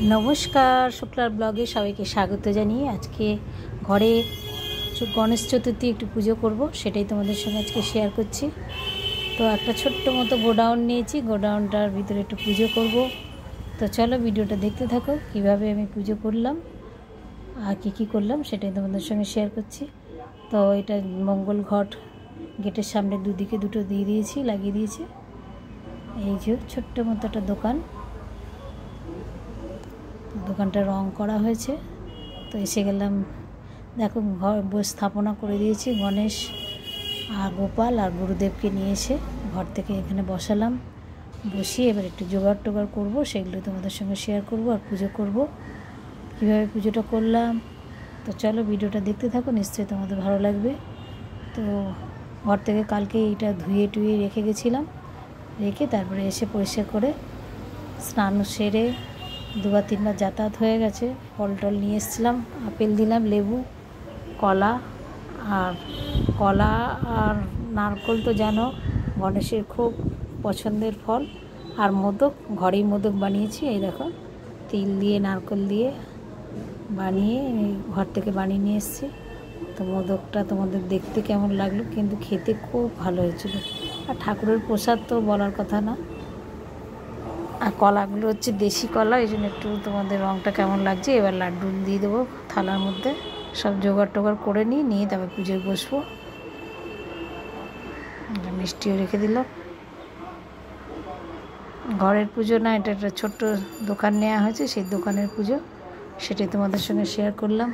नमस्कार शुक्लार ब्लगे सबाइके स्वागत जानिए आज के घरे गणेश चतुर्थी एक पुजो करब सेटाई तोमादेर संगे आज के शेयर करछि। तो एक छोट्ट मतो गोडाउन नियेछि, गोडाउनटार भितरे एक पुजो करब। तो चलो भिडियोटा देखते थाको किभाबे आमि पुजो करलाम आर कि करलाम सेटाई तोमादेर संगे शेयर करछि। तो एटा मंगल घट गेटेर सामने दुदिके दुटो दिए दिएछि, লাগিয়ে দিয়েছি। এই যে ছোট্ট মতো একটা দোকান, দোকানটা রং করা হয়েছে। তো এসে গেলাম, দেখো ঘর স্থাপনা করে দিয়েছি। গণেশ আর গোপাল আর গুরুদেবকে নিয়ে এসে ঘর থেকে এখানে বসালাম। বসিয়ে এবার একটু জোগাড় টোগাড় করবো, সেগুলো তোমাদের সঙ্গে শেয়ার করব আর পুজো করব। কীভাবে পুজোটা করলাম তো চলো ভিডিওটা দেখতে থাকো, নিশ্চয়ই তোমাদের ভালো লাগবে। তো ঘর থেকে কালকে এইটা ধুয়ে টুয়ে রেখে গেছিলাম, রেখে তারপরে এসে পরিষ্কার করে স্নান সেরে দুবার তিনবার যাতায়াত হয়ে গেছে। ফল টল নিয়ে এসেছিলাম, আপেল দিলাম, লেবু, কলা আর নারকল তো জানো গণেশের খুব পছন্দের ফল। আর মোদক, ঘরেই মোদক বানিয়েছি। এই দেখো তিল দিয়ে নারকল দিয়ে বানিয়ে ঘর থেকে বানিয়ে নিয়ে এসেছি। তো মোদকটা তোমাদের দেখতে কেমন লাগলো, কিন্তু খেতে খুব ভালো হয়েছিল। আর ঠাকুরের প্রসাদ তো বলার কথা না। আর কলাগুলো হচ্ছে দেশি কলা, এই জন্য একটু তোমাদের রঙটা কেমন লাগছে। এবার লাড্ডু দিয়ে দেবো থালার মধ্যে। সব জোগাড় টোগাড় করে নিয়ে তারপর পুজোয় বসবো। মিষ্টিও রেখে দিলাম। ঘরের পুজো না, এটা একটা ছোট্ট দোকান নেওয়া হয়েছে, সেই দোকানের পুজো, সেটাই তোমাদের সঙ্গে শেয়ার করলাম।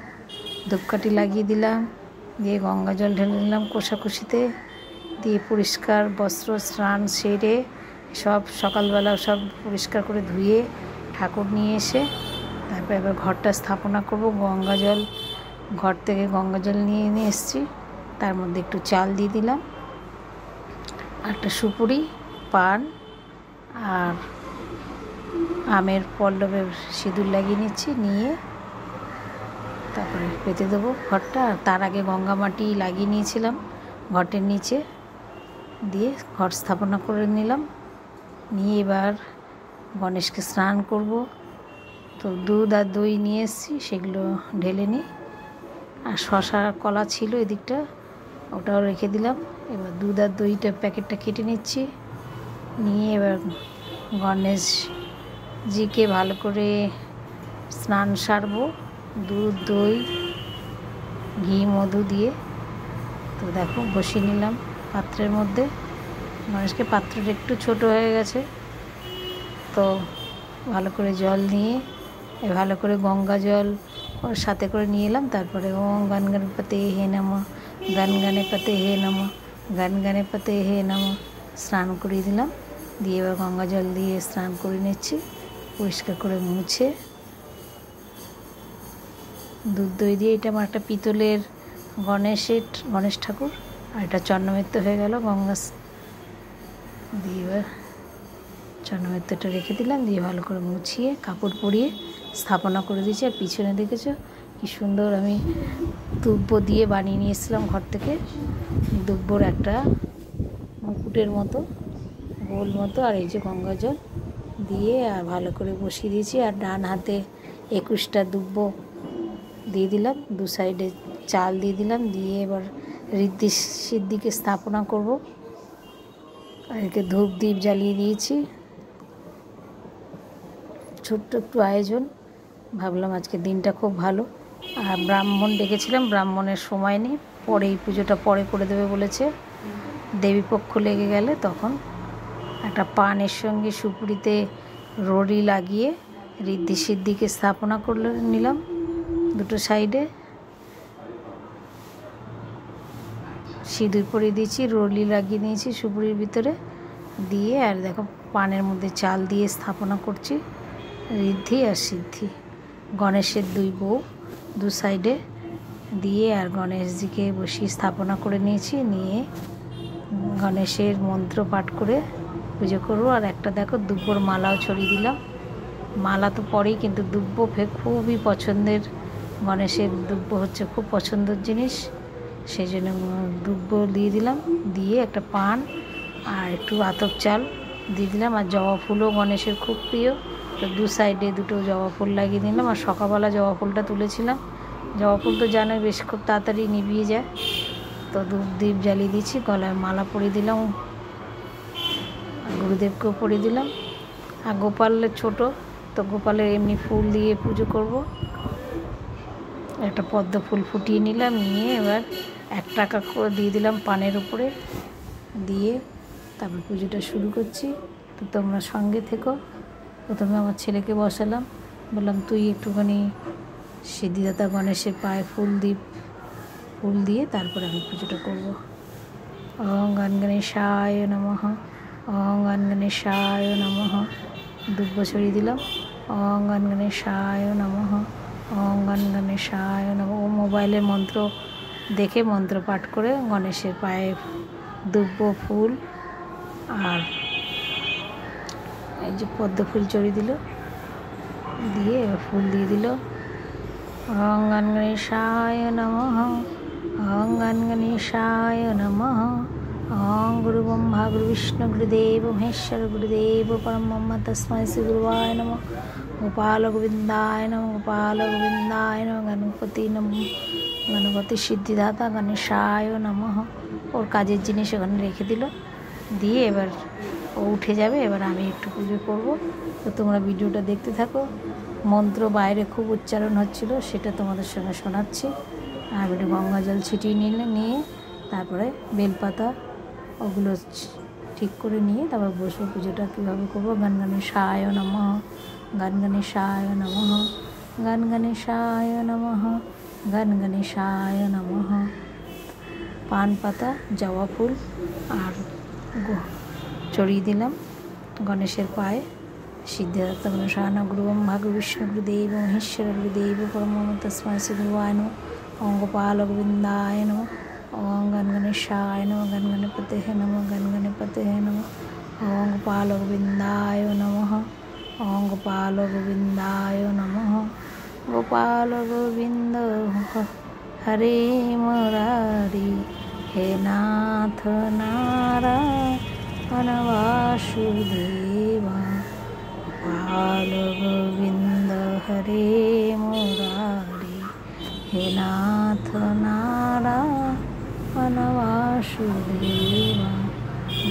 ধূপকাঠি লাগিয়ে দিলাম, দিয়ে গঙ্গা জল ঢেলে নিলাম কোষাকুষিতে, দিয়ে পরিষ্কার বস্ত্র স্নান সেরে সব সকালবেলা সব পরিষ্কার করে ধুয়ে ঠাকুর নিয়ে এসে তারপর এবার ঘরটা স্থাপনা করব। গঙ্গা জল, ঘর থেকে গঙ্গা জল নিয়ে এসেছি, তার মধ্যে একটু চাল দিয়ে দিলাম, একটা সুপুরি, পান আর আমের পল্লবে সিঁদুর লাগিয়ে নিচ্ছি। নিয়ে তারপরে পেতে দেবো ঘরটা। তার আগে গঙ্গা মাটি লাগিয়ে নিয়েছিলাম ঘটের নিচে, দিয়ে ঘর স্থাপনা করে নিলাম। নিয়ে এবার গণেশকে স্নান করব। তো দুধ আর দই নিয়ে এসেছি, সেগুলো ঢেলে নিই। আর শশা কলা ছিল এদিকটা, ওটাও রেখে দিলাম। এবার দুধ আর দইটা প্যাকেটটা কেটে নিচ্ছি। নিয়ে এবার গণেশজিকে ভালো করে স্নান সারবো দুধ দই ঘি মধু দিয়ে। তো দেখো বসিয়ে নিলাম পাত্রের মধ্যে গণেশকে। পাত্রটা একটু ছোট হয়ে গেছে, তো ভালো করে জল নিয়ে ভালো করে গঙ্গা জল ওর সাথে করে নিয়ে এলাম। তারপরে ওম গান গানে পতে হে নমঃ, গান গানে পতে হে নমঃ, গান গানে পতে হে নমঃ স্নান করিয়ে দিলাম। দিয়ে এবার গঙ্গা জল দিয়ে স্নান করে নিচ্ছি, পরিষ্কার করে মুছে। দুধ দই দিয়ে, এটা আমার একটা পিতলের গণেশ ঠাকুর, আর এটা চন্নমিত্র হয়ে গেল গঙ্গা দিয়ে। এবার চন্নমিত্রটা রেখে দিলাম, দিয়ে ভালো করে মুছিয়ে কাপড় পরিয়ে স্থাপনা করে দিয়েছি। আর পিছনে দেখেছো কি সুন্দর আমি দুব্ব দিয়ে বানিয়ে নিয়ে এসেছিলাম ঘর থেকে। দুব্বর একটা মুকুটের মতো গোল মতো, আর এই যে গঙ্গা জল দিয়ে আর ভালো করে বসিয়ে দিয়েছি। আর ডান হাতে 21টা দুব্ব দিয়ে দিলাম, দু সাইডে চাল দিয়ে দিলাম। দিয়ে এবার ঋদ্ধি সিদ্ধিকে স্থাপনা করব। আর একে ধূপ দ্বীপ জ্বালিয়ে দিয়েছি। ছোট্ট একটু আয়োজন, ভাবলাম আজকে দিনটা খুব ভালো। আর ব্রাহ্মণ ডেকেছিলাম, ব্রাহ্মণের সময় নেই, পরে এই পুজোটা পরে করে দেবে বলেছে। দেবীপক্ষ লেগে গেলে তখন একটা পানের সঙ্গে সুপুরিতে রড়ি লাগিয়ে ঋদ্ধি সিদ্ধিকে স্থাপনা করে নিলাম দুটো সাইডে। সিঁদুর পরিয়ে দিয়েছি, রলি লাগিয়ে নিয়েছি সুপুরির ভিতরে দিয়ে। আর দেখো পানের মধ্যে চাল দিয়ে স্থাপনা করছি ঋদ্ধি আর সিদ্ধি, গণেশের দুই বউ দু সাইডে দিয়ে। আর গণেশজিকে বসিয়ে স্থাপনা করে নিয়েছি। নিয়ে গণেশের মন্ত্র পাঠ করে পুজো করবো। আর একটা দেখো দুব্বর মালাও ছড়িয়ে দিলাম। মালা তো পরেই, কিন্তু দুব্ব খুবই পছন্দের, গণেশের দুব্ব হচ্ছে খুব পছন্দের জিনিস, সেই জন্য দুব্ব দিয়ে দিলাম। দিয়ে একটা পান আর একটু আতপ চাল দিয়ে দিলাম। আর জবা ফুলও গণেশের খুব প্রিয়, তো দু সাইডে দুটো জবা ফুল লাগিয়ে দিলাম। আর সকালবেলা জবা ফুলটা তুলেছিলাম। জবা ফুল তো জানোই বেশ খুব তাড়াতাড়ি নিভিয়ে যায়। তো ধূপ দ্বীপ জ্বালিয়ে দিচ্ছি, গলায় মালা পরিয়ে দিলাম, গুরুদেবকেও পরিয়ে দিলাম। আর গোপালের ছোট, তো গোপালের এমনি ফুল দিয়ে পুজো করব। একটা পদ্ম ফুল ফুটিয়ে নিলাম, নিয়ে এবার 1 টাকা করে দিয়ে দিলাম পানের উপরে, দিয়ে তারপর পুজোটা শুরু করছি। তো তোমরা সঙ্গে থেকো। প্রথমে আমার ছেলেকে বসালাম, বললাম তুই একটুখানি সিদ্ধিদাতা গণেশের পায়ে ফুল দিয়ে তারপরে আমি পুজোটা করব। ওং গণগণেশায় নমঃ, ওং গণগণেশায় নমঃ। দুব্ব ছড়িয়ে দিলাম। ওং গণগণেশায় নমঃ, ওং গণগণেশায় নমঃ। ও মোবাইলের মন্ত্র দেখে মন্ত্র পাঠ করে গণেশের পায়ে দুব্ব ফুল আর এই যে পদ্ম ফুল চড়িয়ে দিল, দিয়ে এবার ফুল দিয়ে দিল। ওং গণগণেশায় নমঃ, ওং গণগণেশায় নমঃ। ওং গুরু ব্রহ্মা গুরু বিষ্ণু গুরুদেব মহেশ্বর গুরুদেব পরব্রহ্ম তস্मै শ্রী গুরুবায় নমঃ। গোপাল গোবিন্দায় নমঃ, গোপাল গোবিন্দায় নমঃ। গণপতি সিদ্ধিদাতা গণেশায় নমঃ। ওর কাজের জিনিস ওখানে রেখে দিল, দিয়ে এবার ও উঠে যাবে। এবার আমি একটু পুজো করব। তো তোমরা ভিডিওটা দেখতে থাকো। মন্ত্র বাইরে খুব উচ্চারণ হচ্ছিল, সেটা তোমাদের সঙ্গে শোনাচ্ছি। আর একটু গঙ্গা জল ছিটিয়ে নিয়ে তারপরে বেলপাতা ওগুলো ঠিক করে নিয়ে তারপর বসবো। পুজোটা কীভাবে করবো? গণগণেশায় নমঃ, গণগণেশায় নমঃ, গণগণেশায় নমঃ, গণগণেশায় নমঃ। পান পাতা, জবা ফুল আর চড়িয়ে দিলাম গণেশের পায়ে। সিদ্ধিদাতা গণেশায় নমঃ। গুরু ব্রহ্মা গুরু বিষ্ণু গুরুদেব মহেশ্বর গুরুদেব পরব্রহ্ম তস্मै শ্রী গুরুবায় নমঃ। ওং গোপাল গোবিন্দায় নমঃ, ওং গণগণেশায় নমঃ, গণগণপতে নমঃ, গণগণপতে নমঃ। ওং গোপাল গোবিন্দায় নমঃ, ওং গোপাল গোবিন্দায় নমঃ। গোপাল গোবিন্দ হরে মুরারি, হে নাথ নারায়ণ বাসুদেবা। গোপাল গোবিন্দ হরে মুরারি, হে নাথ নারায়ণ বাসুদেবা।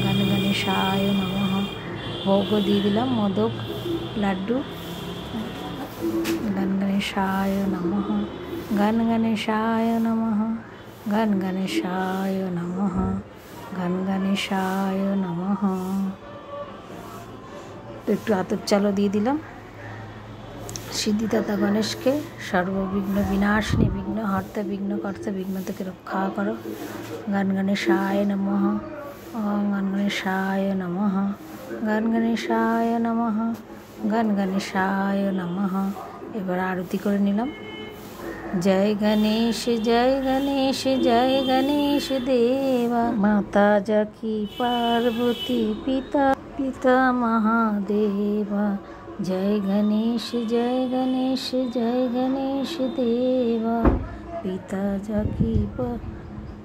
গণগণেশায় নমঃ। ভোগ দিয়ে দিলাম, মোদক লাড্ডু। গণগণেশায় নমঃ, গণগণেশায় নমঃ, গণগণেশায় নমঃ, গণগণেশায় নমঃ। একটু আতপ চালও দিয়ে দিলাম। সিদ্ধিদাতা গণেশকে সর্ববিঘ্ন বিনাশিনী, বিঘ্ন হর্তা বিঘ্ন কর্তা, বিঘ্ন থেকে রক্ষা করো। গণগণেশায় নমঃ, ওং গণগণেশায় নমঃ, গণগণেশায় নমঃ, গণগণেশায় নমঃ। এবার আরতি করে নিলাম। জয় গণেশ জয় গণেশ জয় গণেশ দেবা। মাতা জাকি পার্বতী পিতা পিতা মহাদেবা। জয় গণেশ জয় গণেশ জয় গণেশ দেবা। পিতা জাকি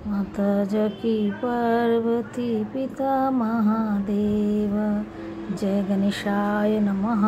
মাতা জাকি পার্বতী পিতা মহাদেবা। জয় গণেশায় নমঃ।